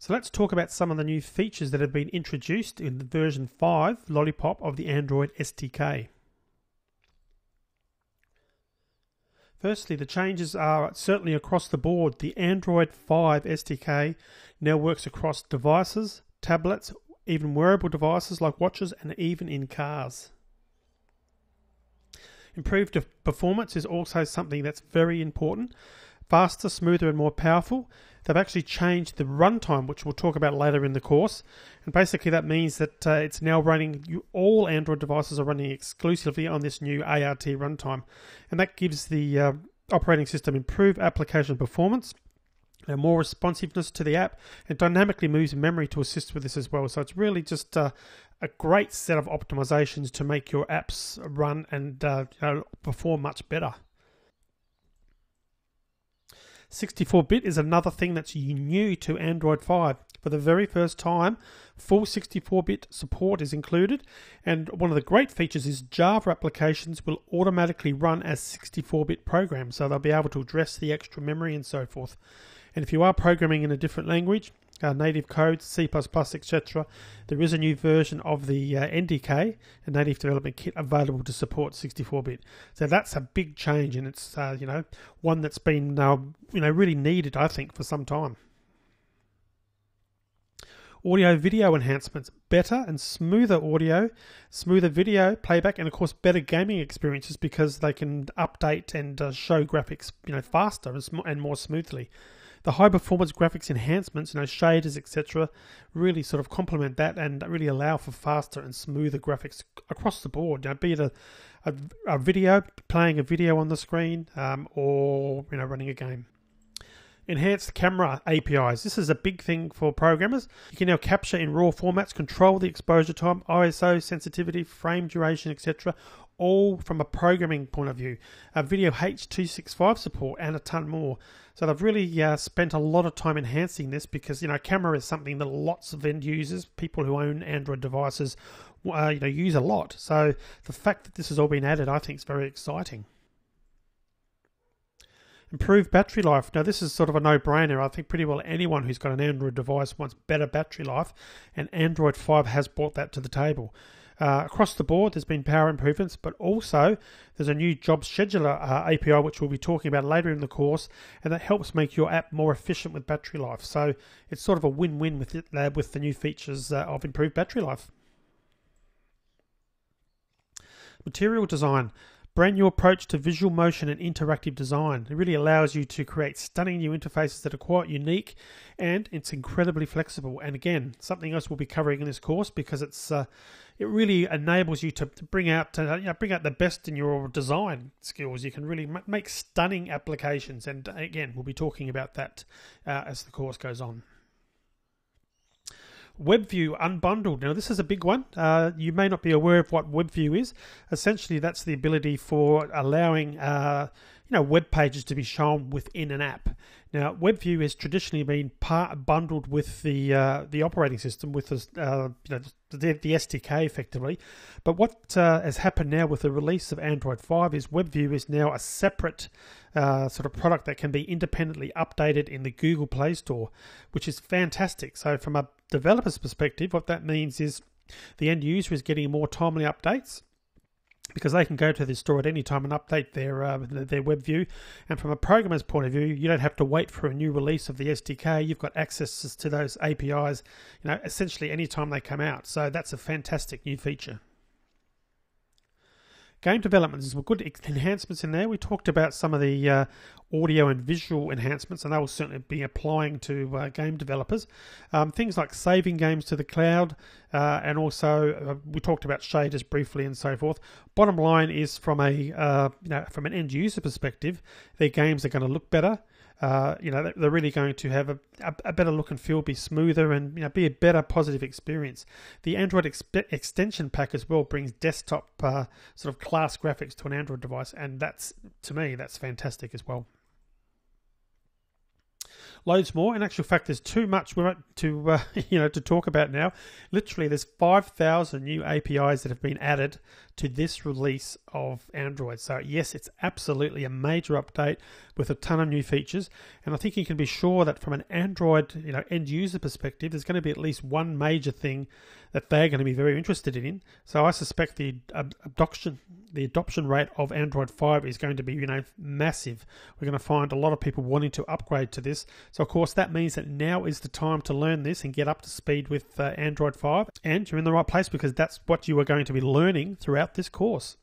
So let's talk about some of the new features that have been introduced in the version 5 Lollipop of the Android SDK. Firstly, the changes are certainly across the board. The Android 5 SDK now works across devices, tablets, even wearable devices like watches, and even in cars. Improved performance is also something that's very important. Faster, smoother, and more powerful. They've actually changed the runtime, which we'll talk about later in the course. And basically that means that it's now running, all Android devices are running exclusively on this new ART runtime. And that gives the operating system improved application performance, and more responsiveness to the app, and dynamically moves memory to assist with this as well. So it's really just a great set of optimizations to make your apps run and perform much better. 64-bit is another thing that's new to Android 5. For the very first time, full 64-bit support is included, and one of the great features is Java applications will automatically run as 64-bit programs, so they'll be able to address the extra memory and so forth. And if you are programming in a different language, native code, C++, etc., there is a new version of the NDK, a Native Development Kit, available to support 64-bit. So that's a big change, and it's one that's been really needed, I think, for some time. Audio video enhancements, better and smoother audio, smoother video playback, and of course better gaming experiences because they can update and show graphics faster and more smoothly. The high performance graphics enhancements, shaders, etc., really sort of complement that and really allow for faster and smoother graphics across the board. Be it a video, playing a video on the screen, or running a game. Enhanced camera APIs. This is a big thing for programmers. You can now capture in RAW formats, control the exposure time, ISO, sensitivity, frame duration, etc., all from a programming point of view. Video H.265 support and a ton more. So they've really spent a lot of time enhancing this because camera is something that lots of end users, people who own Android devices, use a lot. So the fact that this has all been added, I think, is very exciting. Improved battery life. Now this is sort of a no-brainer. I think pretty well anyone who's got an Android device wants better battery life, and Android 5 has brought that to the table. Across the board there's been power improvements, but also there's a new job scheduler API which we'll be talking about later in the course, and that helps make your app more efficient with battery life. So it's sort of a win-win with the new features of improved battery life. Material design. Brand new approach to visual motion and interactive design. It really allows you to create stunning new interfaces that are quite unique, and it's incredibly flexible. And again, something else we'll be covering in this course because it really enables you to bring out the best in your design skills. You can really make stunning applications, and again, we'll be talking about that as the course goes on. WebView unbundled. Now this is a big one. You may not be aware of what WebView is. Essentially that's the ability for allowing web pages to be shown within an app. Now WebView has traditionally been bundled with the operating system, with the SDK effectively. But what has happened now with the release of Android 5 is WebView is now a separate sort of product that can be independently updated in the Google Play Store, which is fantastic. So from a developer's perspective, what that means is the end user is getting more timely updates, because they can go to the store at any time and update their web view. And from a programmer's point of view, you don't have to wait for a new release of the SDK. You've got access to those APIs, essentially any time they come out. So that's a fantastic new feature. Game development, there's some good enhancements in there. We talked about some of the audio and visual enhancements, and they will certainly be applying to game developers. Things like saving games to the cloud, and also we talked about shaders briefly and so forth. Bottom line is, from from an end user perspective, their games are going to look better. They're really going to have a better look and feel, be smoother, and be a better positive experience. The Android extension pack as well brings desktop sort of class graphics to an Android device, and to me that's fantastic as well. loads more. In actual fact, there's too much to to talk about now. Literally, there's 5,000 new APIs that have been added to this release of Android. So yes, it's absolutely a major update with a ton of new features. And I think you can be sure that from an Android end user perspective, there's going to be at least one major thing that they're going to be very interested in. So I suspect the adoption rate of Android 5 is going to be massive. We're going to find a lot of people wanting to upgrade to this. So of course that means that now is the time to learn this and get up to speed with Android 5, and you're in the right place because that's what you are going to be learning throughout this course.